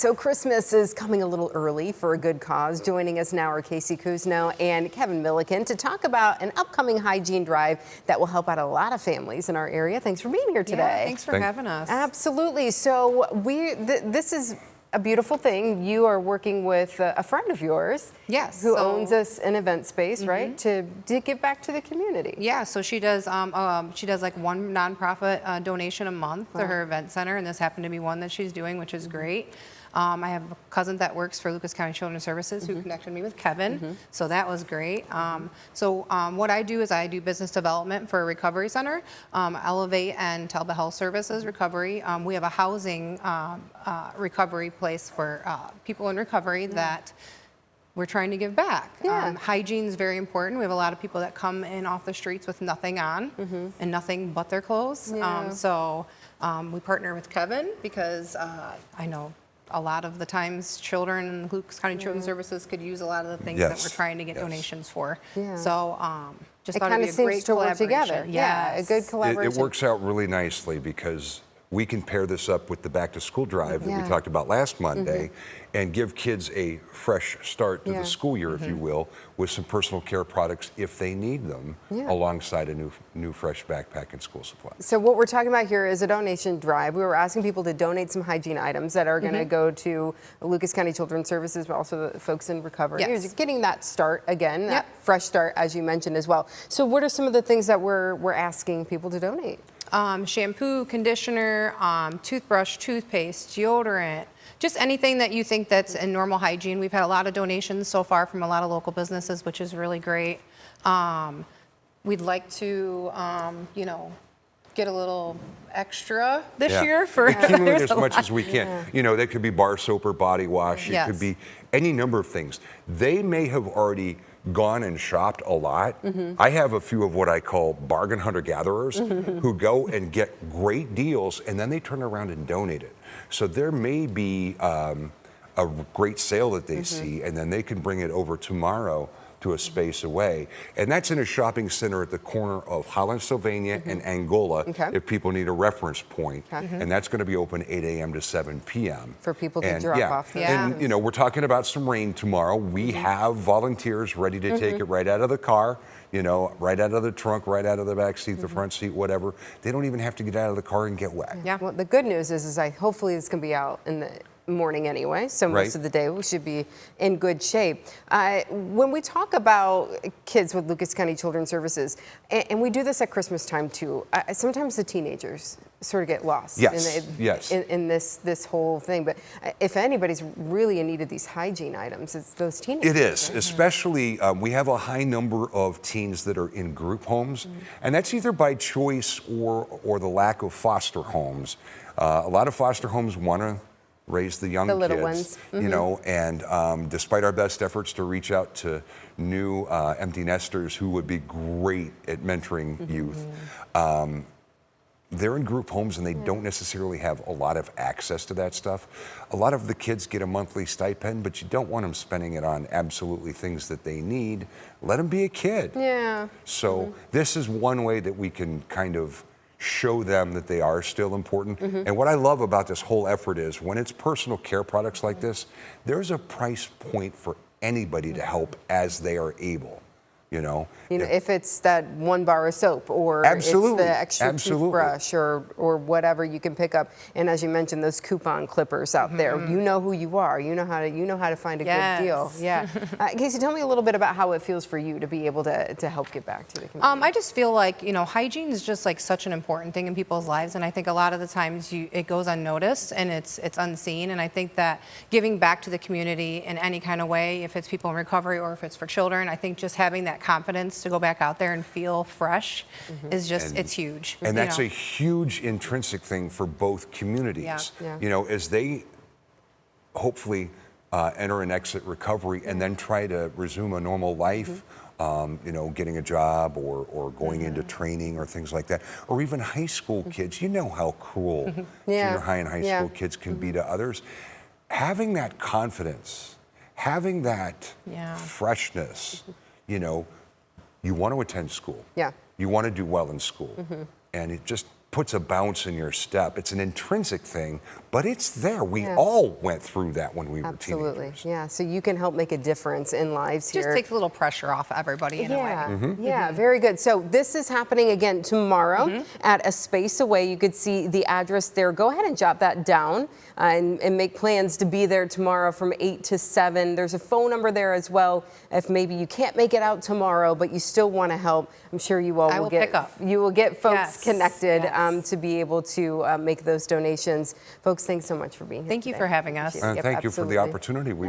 So Christmas is coming a little early for a good cause. Joining us now are Casey Kuzno and Kevin Milliken to talk about an upcoming hygiene drive that will help out a lot of families in our area. Thanks for being here today. Yeah, thanks for having us. Absolutely. So this is a beautiful thing. You are working with a friend of yours, yes, who owns an event space, right, to give back to the community. Yeah, so she does like one nonprofit donation a month to her event center, and this happened to be one that she's doing, which is great. I have a cousin that works for Lucas County Children's Services who connected me with Kevin, so that was great. What I do is I do business development for a recovery center, Elevate and Talbot Health Services Recovery. We have a housing recovery place for people in recovery that we're trying to give back. Hygiene is very important. We have a lot of people that come in off the streets with nothing on and nothing but their clothes. We partner with Kevin because I know a lot of the times children in Lucas County Children's Services could use a lot of the things that we're trying to get donations for. So just thought it'd be a great collaboration. Together. Yeah, a good collaboration. It works out really nicely because we can pair this up with the back to school drive that we talked about last Monday and give kids a fresh start to the school year, if you will, with some personal care products if they need them, alongside a new fresh backpack and school supplies. So what we're talking about here is a donation drive. We were asking people to donate some hygiene items that are going to go to Lucas County Children's Services, but also the folks in recovery. You're getting that start again, that fresh start, as you mentioned as well. So what are some of the things that we're asking people to donate? Shampoo, conditioner, toothbrush, toothpaste, deodorant, just anything that you think that's in normal hygiene. We've had a lot of donations so far from a lot of local businesses, which is really great. We'd like to, get a little extra this year for accumulate as much as we can. You know, that could be bar soap or body wash. It could be any number of things. They may have already gone and shopped a lot. I have a few of what I call bargain hunter-gatherers who go and get great deals and then they turn around and donate it. So there may be a great sale that they see and then they can bring it over tomorrow to a space away. And that's in a shopping center at the corner of Holland, Sylvania and Angola, if people need a reference point. And that's going to be open 8 a.m. to 7 p.m. For people to drop off. And, you know, we're talking about some rain tomorrow. We have volunteers ready to take it right out of the car, you know, right out of the trunk, right out of the back seat, the front seat, whatever. They don't even have to get out of the car and get wet. Well, the good news is hopefully it's going to be out in the morning anyway, so most of the day we should be in good shape. When we talk about kids with Lucas County Children's Services, and we do this at Christmas time too, sometimes the teenagers sort of get lost in this whole thing. But if anybody's really in need of these hygiene items, it's those teenagers. It is, especially we have a high number of teens that are in group homes, and that's either by choice or the lack of foster homes. A lot of foster homes want to raise the young little kids, ones. you know, and despite our best efforts to reach out to new empty nesters who would be great at mentoring youth, they're in group homes and they don't necessarily have a lot of access to that stuff. A lot of the kids get a monthly stipend, but you don't want them spending it on absolutely things that they need. Let them be a kid. So this is one way that we can kind of show them that they are still important. And what I love about this whole effort is when it's personal care products like this, there's a price point for anybody to help as they are able. You know, if it's that one bar of soap or it's the extra toothbrush or whatever you can pick up. And as you mentioned, those coupon clippers out there, you know who you are. You know how to find a good deal. Casey, tell me a little bit about how it feels for you to be able to help give back to the community. I just feel like, you know, hygiene is just like such an important thing in people's lives, and I think a lot of the times it goes unnoticed and it's unseen. And I think that giving back to the community in any kind of way, if it's people in recovery or if it's for children, I think just having that confidence to go back out there and feel fresh is just, it's huge. And that's a huge intrinsic thing for both communities. You know, as they hopefully enter and exit recovery and then try to resume a normal life, you know, getting a job or going into training or things like that, or even high school kids. You know how cruel junior high and high school kids can be to others. Having that confidence, having that freshness, you know, you want to attend school. You want to do well in school. And it just puts a bounce in your step. It's an intrinsic thing, but it's there. We all went through that when we were teenagers. Yeah, so you can help make a difference in lives here. Just takes a little pressure off everybody in a way. Yeah, very good. So this is happening again tomorrow at a space away. You could see the address there. Go ahead and jot that down and make plans to be there tomorrow from 8 to 7. There's a phone number there as well. If maybe you can't make it out tomorrow, but you still want to help, I'm sure you all will get pick up. You will get folks Yes. connected Yes. to be able to make those donations. Folks, thanks so much for being here. Thank you today. for having us. Appreciate it. And Yep, thank you for the absolutely. opportunity. We